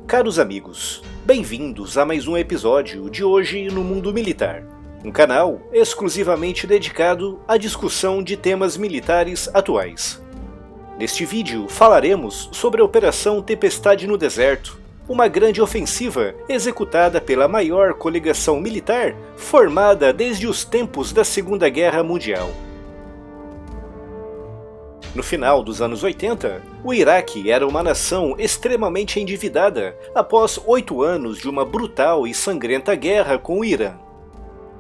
Caros amigos, bem-vindos a mais um episódio de Hoje no Mundo Militar, um canal exclusivamente dedicado à discussão de temas militares atuais. Neste vídeo falaremos sobre a Operação Tempestade no Deserto, uma grande ofensiva executada pela maior coligação militar formada desde os tempos da Segunda Guerra Mundial. No final dos anos 80, o Iraque era uma nação extremamente endividada após 8 anos de uma brutal e sangrenta guerra com o Irã.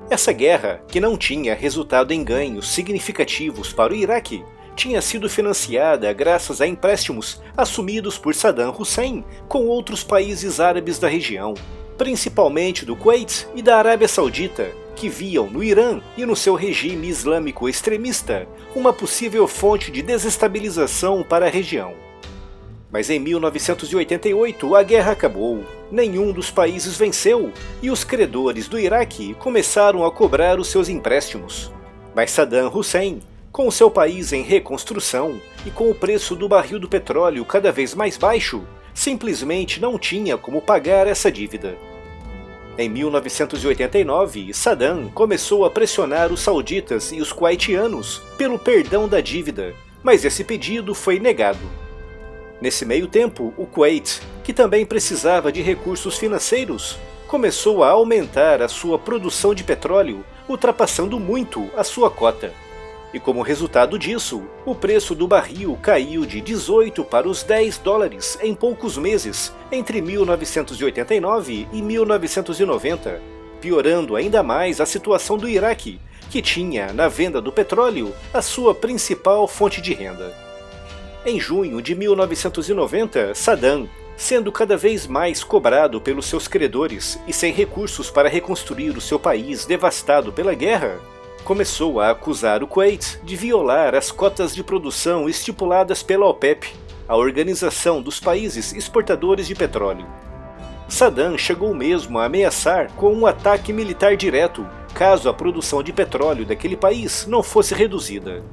Essa guerra, que não tinha resultado em ganhos significativos para o Iraque, tinha sido financiada graças a empréstimos assumidos por Saddam Hussein com outros países árabes da região, principalmente do Kuwait e da Arábia Saudita, que viam no Irã e no seu regime islâmico extremista uma possível fonte de desestabilização para a região. Mas em 1988 a guerra acabou, nenhum dos países venceu e os credores do Iraque começaram a cobrar os seus empréstimos. Mas Saddam Hussein, com o seu país em reconstrução e com o preço do barril do petróleo cada vez mais baixo, simplesmente não tinha como pagar essa dívida. Em 1989, Saddam começou a pressionar os sauditas e os kuwaitianos pelo perdão da dívida, mas esse pedido foi negado. Nesse meio tempo, o Kuwait, que também precisava de recursos financeiros, começou a aumentar a sua produção de petróleo, ultrapassando muito a sua cota. E como resultado disso, o preço do barril caiu de 18 para os 10 dólares em poucos meses, entre 1989 e 1990, piorando ainda mais a situação do Iraque, que tinha, na venda do petróleo, a sua principal fonte de renda. Em junho de 1990, Saddam, sendo cada vez mais cobrado pelos seus credores e sem recursos para reconstruir o seu país devastado pela guerra, começou a acusar o Kuwait de violar as cotas de produção estipuladas pela OPEP, a Organização dos Países Exportadores de Petróleo. Saddam chegou mesmo a ameaçar com um ataque militar direto, caso a produção de petróleo daquele país não fosse reduzida.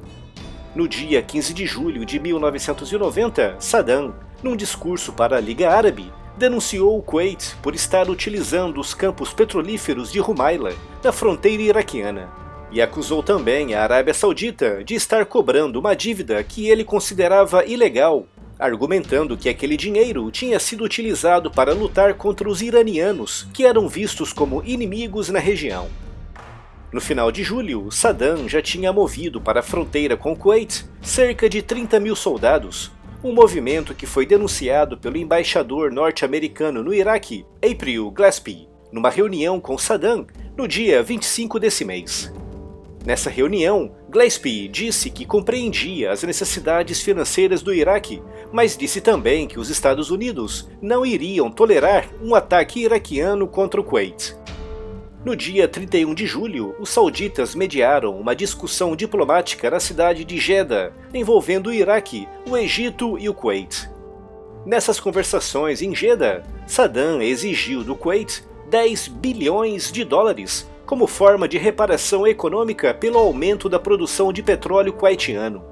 No dia 15 de julho de 1990, Saddam, num discurso para a Liga Árabe, denunciou o Kuwait por estar utilizando os campos petrolíferos de Rumaila, na fronteira iraquiana, e acusou também a Arábia Saudita de estar cobrando uma dívida que ele considerava ilegal, argumentando que aquele dinheiro tinha sido utilizado para lutar contra os iranianos, que eram vistos como inimigos na região. No final de julho, Saddam já tinha movido para a fronteira com o Kuwait cerca de 30 mil soldados, um movimento que foi denunciado pelo embaixador norte-americano no Iraque, April Glaspie, numa reunião com Saddam no dia 25 desse mês. Nessa reunião, Glaspie disse que compreendia as necessidades financeiras do Iraque, mas disse também que os Estados Unidos não iriam tolerar um ataque iraquiano contra o Kuwait. No dia 31 de julho, os sauditas mediaram uma discussão diplomática na cidade de Jeddah, envolvendo o Iraque, o Egito e o Kuwait. Nessas conversações em Jeddah, Saddam exigiu do Kuwait 10 bilhões de dólares como forma de reparação econômica pelo aumento da produção de petróleo kuwaitiano.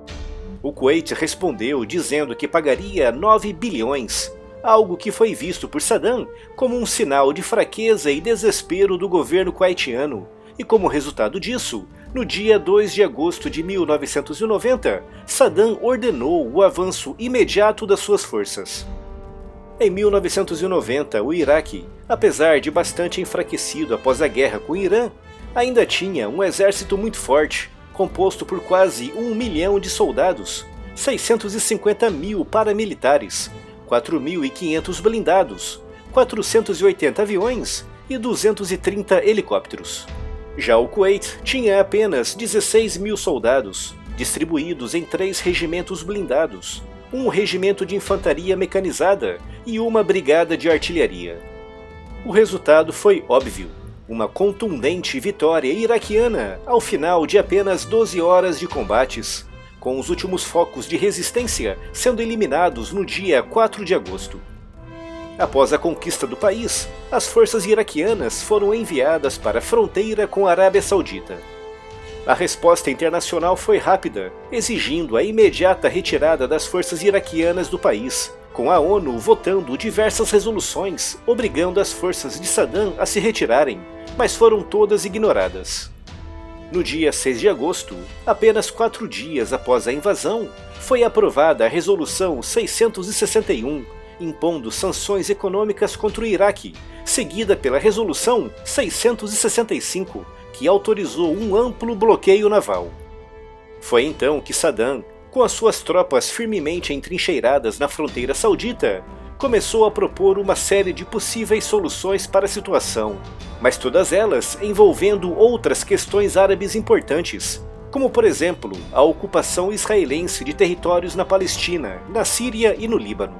O Kuwait respondeu dizendo que pagaria 9 bilhões, algo que foi visto por Saddam como um sinal de fraqueza e desespero do governo kuwaitiano, e como resultado disso, no dia 2 de agosto de 1990, Saddam ordenou o avanço imediato das suas forças. Em 1990, o Iraque, apesar de bastante enfraquecido após a guerra com o Irã, ainda tinha um exército muito forte, composto por quase 1 milhão de soldados, 650 mil paramilitares, 4.500 blindados, 480 aviões e 230 helicópteros. Já o Kuwait tinha apenas 16 mil soldados, distribuídos em 3 regimentos blindados, um regimento de infantaria mecanizada e uma brigada de artilharia. O resultado foi óbvio, uma contundente vitória iraquiana ao final de apenas 12 horas de combates, com os últimos focos de resistência sendo eliminados no dia 4 de agosto. Após a conquista do país, as forças iraquianas foram enviadas para a fronteira com a Arábia Saudita. A resposta internacional foi rápida, exigindo a imediata retirada das forças iraquianas do país, com a ONU votando diversas resoluções obrigando as forças de Saddam a se retirarem, mas foram todas ignoradas. No dia 6 de agosto, apenas 4 dias após a invasão, foi aprovada a Resolução 661, impondo sanções econômicas contra o Iraque, seguida pela Resolução 665, que autorizou um amplo bloqueio naval. Foi então que Saddam, com as suas tropas firmemente entrincheiradas na fronteira saudita, começou a propor uma série de possíveis soluções para a situação, mas todas elas envolvendo outras questões árabes importantes, como por exemplo a ocupação israelense de territórios na Palestina, na Síria e no Líbano.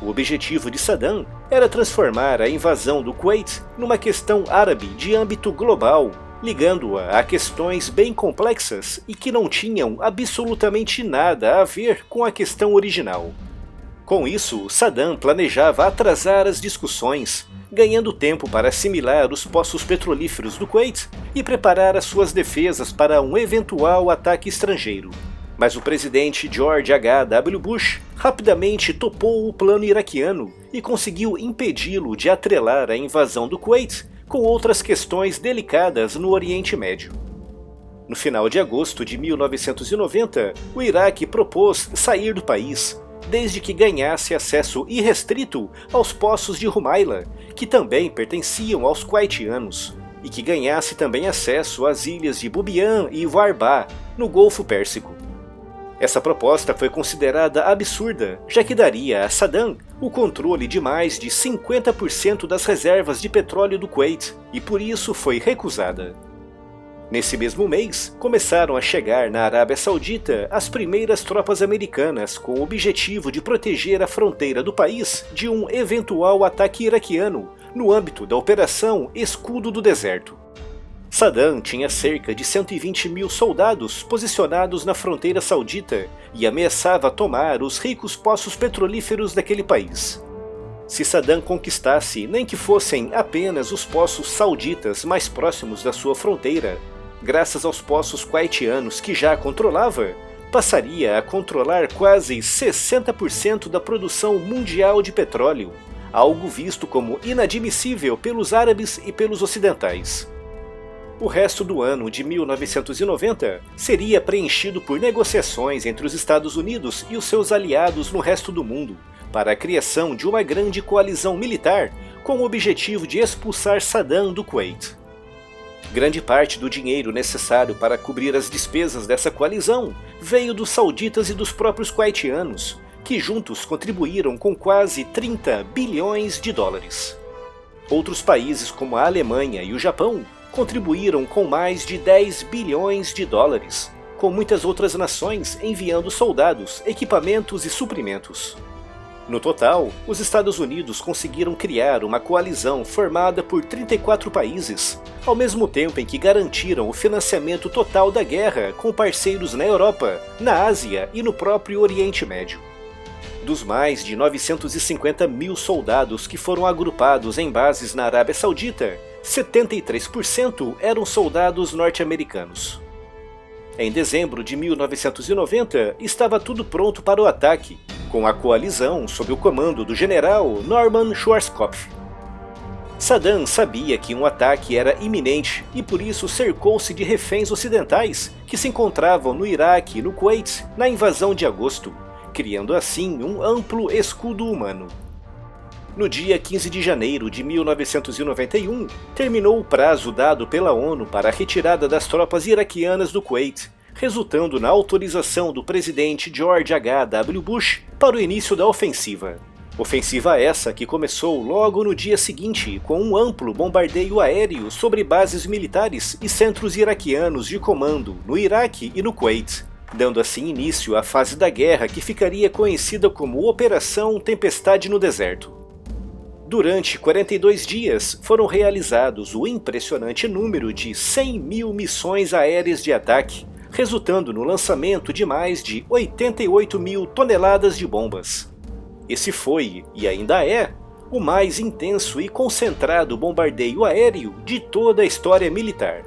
O objetivo de Saddam era transformar a invasão do Kuwait numa questão árabe de âmbito global, ligando-a a questões bem complexas e que não tinham absolutamente nada a ver com a questão original. Com isso, Saddam planejava atrasar as discussões, ganhando tempo para assimilar os poços petrolíferos do Kuwait e preparar as suas defesas para um eventual ataque estrangeiro. Mas o presidente George H.W. Bush rapidamente topou o plano iraquiano e conseguiu impedi-lo de atrelar a invasão do Kuwait com outras questões delicadas no Oriente Médio. No final de agosto de 1990, o Iraque propôs sair do país, desde que ganhasse acesso irrestrito aos poços de Rumaila, que também pertenciam aos kuwaitianos, e que ganhasse também acesso às ilhas de Bubiyan e Warbah, no Golfo Pérsico. Essa proposta foi considerada absurda, já que daria a Saddam o controle de mais de 50% das reservas de petróleo do Kuwait, e por isso foi recusada. Nesse mesmo mês, começaram a chegar na Arábia Saudita as primeiras tropas americanas com o objetivo de proteger a fronteira do país de um eventual ataque iraquiano no âmbito da Operação Escudo do Deserto. Saddam tinha cerca de 120 mil soldados posicionados na fronteira saudita e ameaçava tomar os ricos poços petrolíferos daquele país. Se Saddam conquistasse nem que fossem apenas os poços sauditas mais próximos da sua fronteira, graças aos poços kuwaitianos que já controlava, passaria a controlar quase 60% da produção mundial de petróleo, algo visto como inadmissível pelos árabes e pelos ocidentais. O resto do ano de 1990 seria preenchido por negociações entre os Estados Unidos e os seus aliados no resto do mundo, para a criação de uma grande coalizão militar com o objetivo de expulsar Saddam do Kuwait. Grande parte do dinheiro necessário para cobrir as despesas dessa coalizão veio dos sauditas e dos próprios kuwaitianos, que juntos contribuíram com quase 30 bilhões de dólares. Outros países como a Alemanha e o Japão contribuíram com mais de 10 bilhões de dólares, com muitas outras nações enviando soldados, equipamentos e suprimentos. No total, os Estados Unidos conseguiram criar uma coalizão formada por 34 países, ao mesmo tempo em que garantiram o financiamento total da guerra com parceiros na Europa, na Ásia e no próprio Oriente Médio. Dos mais de 950 mil soldados que foram agrupados em bases na Arábia Saudita, 73% eram soldados norte-americanos. Em dezembro de 1990, estava tudo pronto para o ataque, com a coalizão sob o comando do general Norman Schwarzkopf. Saddam sabia que um ataque era iminente e por isso cercou-se de reféns ocidentais que se encontravam no Iraque e no Kuwait na invasão de agosto, criando assim um amplo escudo humano. No dia 15 de janeiro de 1991, terminou o prazo dado pela ONU para a retirada das tropas iraquianas do Kuwait, resultando na autorização do presidente George H.W. Bush para o início da ofensiva. Ofensiva essa que começou logo no dia seguinte com um amplo bombardeio aéreo sobre bases militares e centros iraquianos de comando no Iraque e no Kuwait, dando assim início à fase da guerra que ficaria conhecida como Operação Tempestade no Deserto. Durante 42 dias foram realizados o impressionante número de 100 mil missões aéreas de ataque, resultando no lançamento de mais de 88 mil toneladas de bombas. Esse foi, e ainda é, o mais intenso e concentrado bombardeio aéreo de toda a história militar.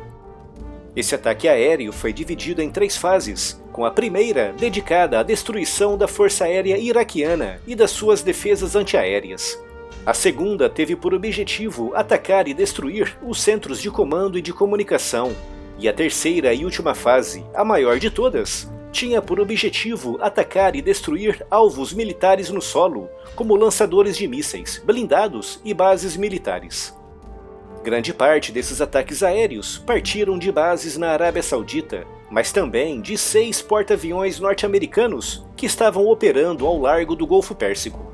Esse ataque aéreo foi dividido em 3 fases, com a primeira dedicada à destruição da Força Aérea Iraquiana e das suas defesas antiaéreas. A segunda teve por objetivo atacar e destruir os centros de comando e de comunicação, e a terceira e última fase, a maior de todas, tinha por objetivo atacar e destruir alvos militares no solo, como lançadores de mísseis, blindados e bases militares. Grande parte desses ataques aéreos partiram de bases na Arábia Saudita, mas também de 6 porta-aviões norte-americanos que estavam operando ao largo do Golfo Pérsico.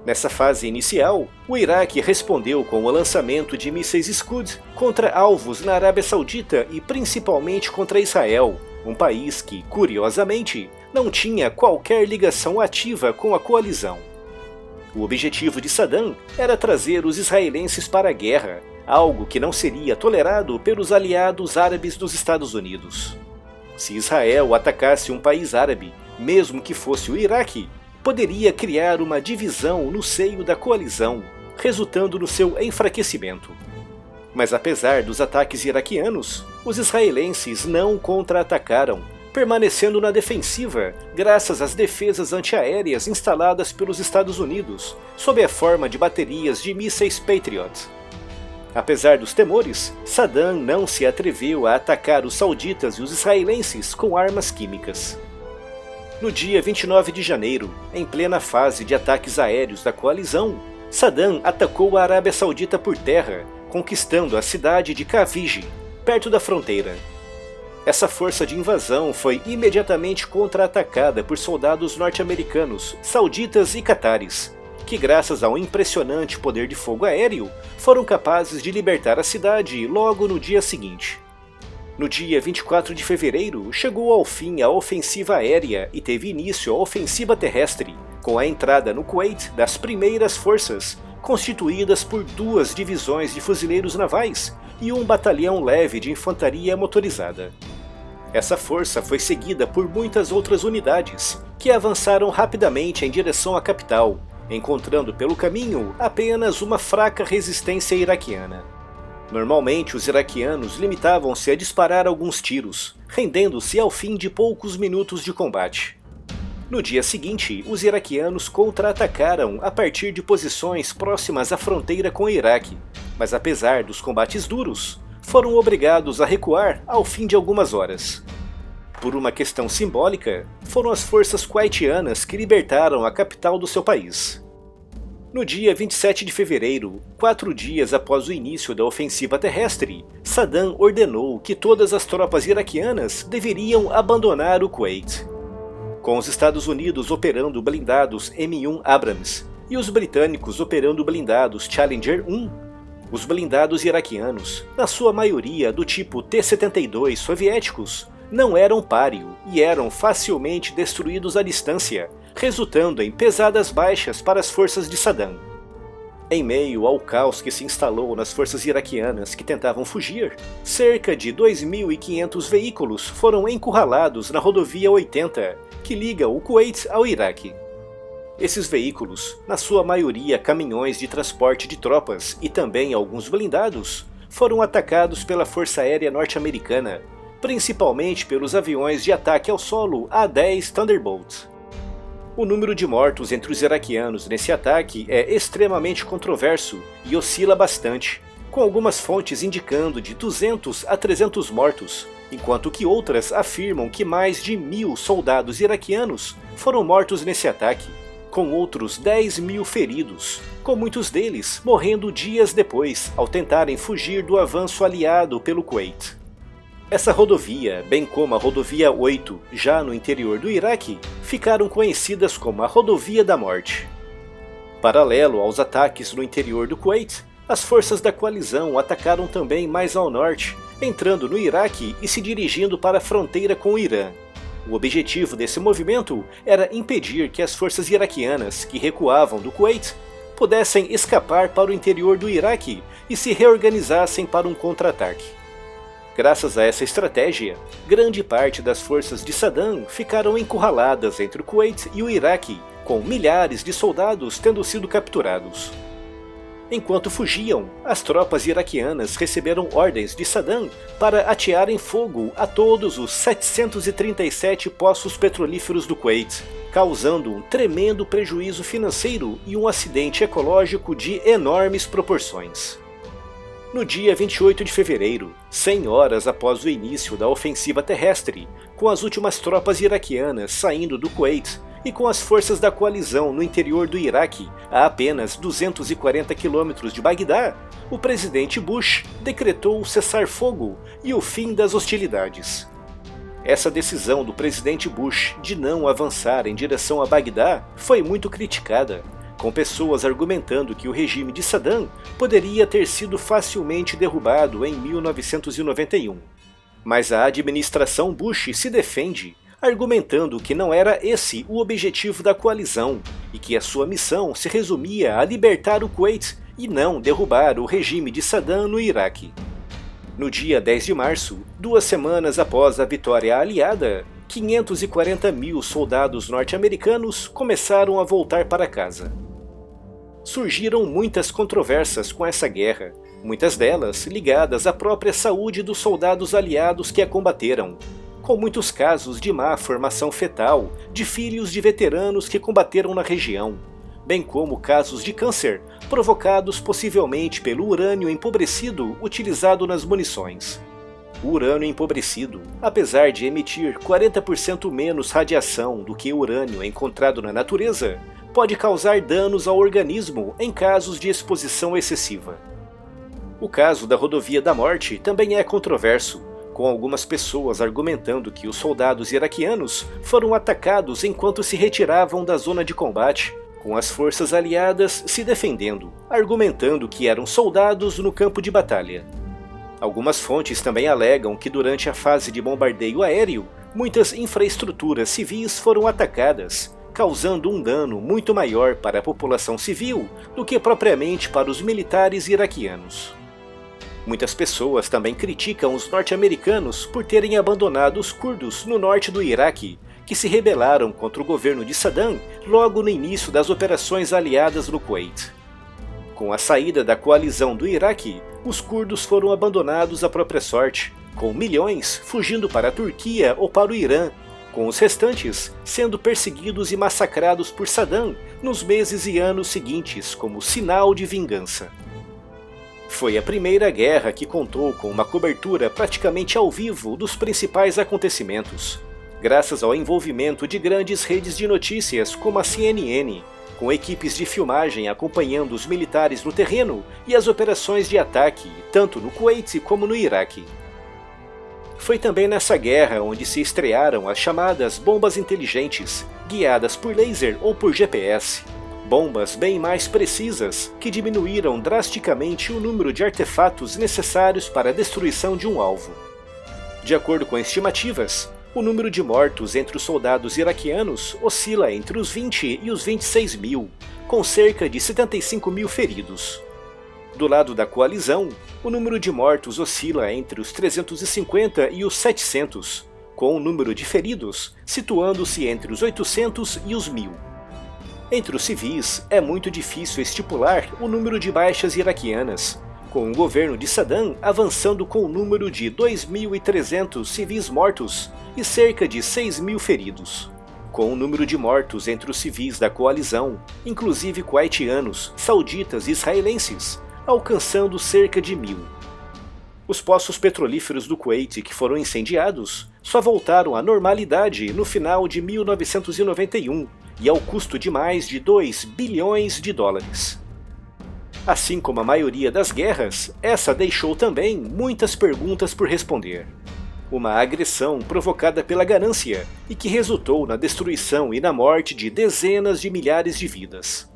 Nessa fase inicial, o Iraque respondeu com o lançamento de mísseis Scud contra alvos na Arábia Saudita e principalmente contra Israel, um país que, curiosamente, não tinha qualquer ligação ativa com a coalizão. O objetivo de Saddam era trazer os israelenses para a guerra, algo que não seria tolerado pelos aliados árabes dos Estados Unidos. Se Israel atacasse um país árabe, mesmo que fosse o Iraque, poderia criar uma divisão no seio da coalizão, resultando no seu enfraquecimento. Mas apesar dos ataques iraquianos, os israelenses não contra-atacaram, permanecendo na defensiva graças às defesas antiaéreas instaladas pelos Estados Unidos, sob a forma de baterias de mísseis Patriot. Apesar dos temores, Saddam não se atreveu a atacar os sauditas e os israelenses com armas químicas. No dia 29 de janeiro, em plena fase de ataques aéreos da coalizão, Saddam atacou a Arábia Saudita por terra, conquistando a cidade de Kaviji, perto da fronteira. Essa força de invasão foi imediatamente contra-atacada por soldados norte-americanos, sauditas e catares, que graças a um impressionante poder de fogo aéreo, foram capazes de libertar a cidade logo no dia seguinte. No dia 24 de fevereiro, chegou ao fim a ofensiva aérea e teve início a ofensiva terrestre, com a entrada no Kuwait das primeiras forças, constituídas por 2 divisões de fuzileiros navais e um batalhão leve de infantaria motorizada. Essa força foi seguida por muitas outras unidades, que avançaram rapidamente em direção à capital, encontrando pelo caminho apenas uma fraca resistência iraquiana. Normalmente, os iraquianos limitavam-se a disparar alguns tiros, rendendo-se ao fim de poucos minutos de combate. No dia seguinte, os iraquianos contra-atacaram a partir de posições próximas à fronteira com o Iraque, mas apesar dos combates duros, foram obrigados a recuar ao fim de algumas horas. Por uma questão simbólica, foram as forças kuwaitianas que libertaram a capital do seu país. No dia 27 de fevereiro, 4 dias após o início da ofensiva terrestre, Saddam ordenou que todas as tropas iraquianas deveriam abandonar o Kuwait. Com os Estados Unidos operando blindados M1 Abrams e os britânicos operando blindados Challenger 1, os blindados iraquianos, na sua maioria do tipo T-72 soviéticos, não eram páreo e eram facilmente destruídos à distância, resultando em pesadas baixas para as forças de Saddam. Em meio ao caos que se instalou nas forças iraquianas que tentavam fugir, cerca de 2.500 veículos foram encurralados na rodovia 80, que liga o Kuwait ao Iraque. Esses veículos, na sua maioria caminhões de transporte de tropas e também alguns blindados, foram atacados pela Força Aérea Norte-Americana, principalmente pelos aviões de ataque ao solo A-10 Thunderbolt. O número de mortos entre os iraquianos nesse ataque é extremamente controverso e oscila bastante, com algumas fontes indicando de 200 a 300 mortos, enquanto que outras afirmam que mais de 1.000 soldados iraquianos foram mortos nesse ataque, com outros 10.000 feridos, com muitos deles morrendo dias depois ao tentarem fugir do avanço aliado pelo Kuwait. Essa rodovia, bem como a rodovia 8, já no interior do Iraque, ficaram conhecidas como a Rodovia da Morte. Paralelo aos ataques no interior do Kuwait, as forças da coalizão atacaram também mais ao norte, entrando no Iraque e se dirigindo para a fronteira com o Irã. O objetivo desse movimento era impedir que as forças iraquianas que recuavam do Kuwait pudessem escapar para o interior do Iraque e se reorganizassem para um contra-ataque. Graças a essa estratégia, grande parte das forças de Saddam ficaram encurraladas entre o Kuwait e o Iraque, com milhares de soldados tendo sido capturados. Enquanto fugiam, as tropas iraquianas receberam ordens de Saddam para atearem fogo a todos os 737 poços petrolíferos do Kuwait, causando um tremendo prejuízo financeiro e um acidente ecológico de enormes proporções. No dia 28 de fevereiro, 100 horas após o início da ofensiva terrestre, com as últimas tropas iraquianas saindo do Kuwait e com as forças da coalizão no interior do Iraque, a apenas 240 quilômetros de Bagdá, o presidente Bush decretou o cessar-fogo e o fim das hostilidades. Essa decisão do presidente Bush de não avançar em direção a Bagdá foi muito criticada, com pessoas argumentando que o regime de Saddam poderia ter sido facilmente derrubado em 1991. Mas a administração Bush se defende, argumentando que não era esse o objetivo da coalizão e que a sua missão se resumia a libertar o Kuwait e não derrubar o regime de Saddam no Iraque. No dia 10 de março, 2 semanas após a vitória aliada, 540 mil soldados norte-americanos começaram a voltar para casa. Surgiram muitas controvérsias com essa guerra, muitas delas ligadas à própria saúde dos soldados aliados que a combateram, com muitos casos de má formação fetal de filhos de veteranos que combateram na região, bem como casos de câncer provocados possivelmente pelo urânio empobrecido utilizado nas munições. O urânio empobrecido, apesar de emitir 40% menos radiação do que o urânio encontrado na natureza, pode causar danos ao organismo em casos de exposição excessiva. O caso da Rodovia da Morte também é controverso, com algumas pessoas argumentando que os soldados iraquianos foram atacados enquanto se retiravam da zona de combate, com as forças aliadas se defendendo, argumentando que eram soldados no campo de batalha. Algumas fontes também alegam que durante a fase de bombardeio aéreo, muitas infraestruturas civis foram atacadas, causando um dano muito maior para a população civil do que propriamente para os militares iraquianos. Muitas pessoas também criticam os norte-americanos por terem abandonado os curdos no norte do Iraque, que se rebelaram contra o governo de Saddam logo no início das operações aliadas no Kuwait. Com a saída da coalizão do Iraque, os curdos foram abandonados à própria sorte, com milhões fugindo para a Turquia ou para o Irã, com os restantes sendo perseguidos e massacrados por Saddam nos meses e anos seguintes como sinal de vingança. Foi a primeira guerra que contou com uma cobertura praticamente ao vivo dos principais acontecimentos, graças ao envolvimento de grandes redes de notícias como a CNN, com equipes de filmagem acompanhando os militares no terreno e as operações de ataque, tanto no Kuwait como no Iraque. Foi também nessa guerra onde se estrearam as chamadas bombas inteligentes, guiadas por laser ou por GPS. Bombas bem mais precisas que diminuíram drasticamente o número de artefatos necessários para a destruição de um alvo. De acordo com estimativas, o número de mortos entre os soldados iraquianos oscila entre os 20 e os 26 mil, com cerca de 75 mil feridos. Do lado da coalizão, o número de mortos oscila entre os 350 e os 700, com o número de feridos situando-se entre os 800 e os 1000. Entre os civis, é muito difícil estipular o número de baixas iraquianas, com o governo de Saddam avançando com o número de 2.300 civis mortos e cerca de 6.000 feridos, com o número de mortos entre os civis da coalizão, inclusive kuwaitianos, sauditas e israelenses, alcançando cerca de 1.000. Os poços petrolíferos do Kuwait que foram incendiados só voltaram à normalidade no final de 1991 e ao custo de mais de 2 bilhões de dólares. Assim como a maioria das guerras, essa deixou também muitas perguntas por responder. Uma agressão provocada pela ganância e que resultou na destruição e na morte de dezenas de milhares de vidas.